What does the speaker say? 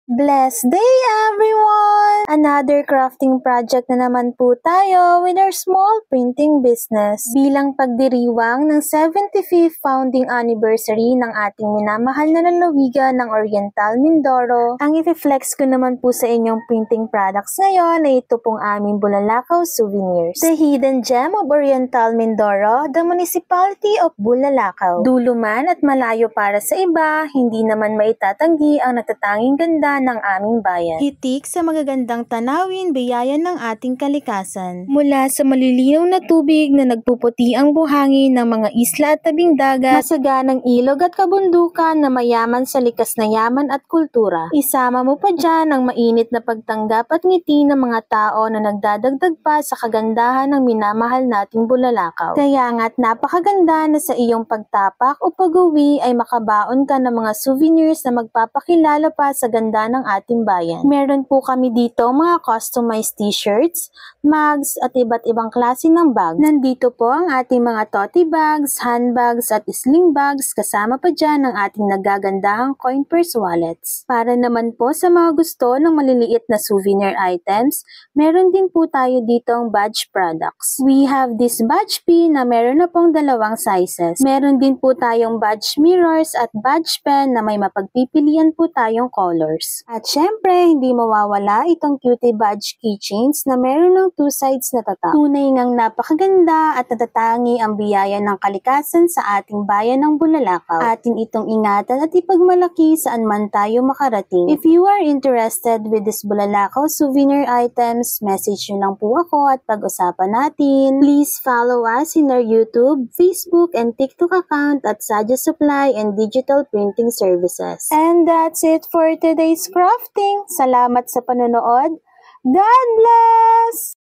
Blessed day everyone! Another crafting project na naman po tayo with our small printing business. Bilang pagdiriwang ng 75th founding anniversary ng ating minamahal na lalawigan ng Oriental Mindoro, ang i-flex ko naman po sa inyong printing products ngayon ay ito pong aming Bulalakaw souvenirs. The hidden gem of Oriental Mindoro, the municipality of Bulalakaw. Dulo man at malayo para sa iba, hindi naman maitatanggi ang natatanging ganda ng aming bayan. Hitik sa magagandang tanawin, biyaya ng ating kalikasan. Mula sa malilinaw na tubig na nagpuputi ang buhangin ng mga isla at tabing dagat, masaganang ilog at kabundukan na mayaman sa likas na yaman at kultura. Isama mo pa dyan ang mainit na pagtanggap at ngiti ng mga tao na nagdadagdag pa sa kagandahan ng minamahal nating Bulalakaw. Kaya nga't napakaganda na sa iyong pagtapak o pag-uwi ay makabaon ka ng mga souvenirs na magpapakilala pa sa ganda ng ating bayan. Meron po kami dito mga customized t-shirts, mugs at iba't ibang klase ng bag. Nandito po ang ating mga tote bags, handbags at sling bags, kasama pa dyan ang ating nagagandahang coin purse wallets. Para naman po sa mga gusto ng maliliit na souvenir items, meron din po tayo ditong badge products. We have this badge pin na meron na pong dalawang sizes. Meron din po tayong badge mirrors at badge pen na may mapagpipilian po tayong colors. At syempre, hindi mawawala itong cutie badge keychains na meron ng two sides na tatak. Tunay ngang napakaganda at natatangi ang biyaya ng kalikasan sa ating bayan ng Bulalakaw. Atin itong ingatan at ipagmalaki saan man tayo makarating. If you are interested with this Bulalakaw souvenir items, message nyo lang po ako at pag-usapan natin. Please follow us in our YouTube, Facebook, and TikTok account at Sadya Supply and Digital Printing Services. And that's it for today's crafting. Salamat sa panonood. God bless!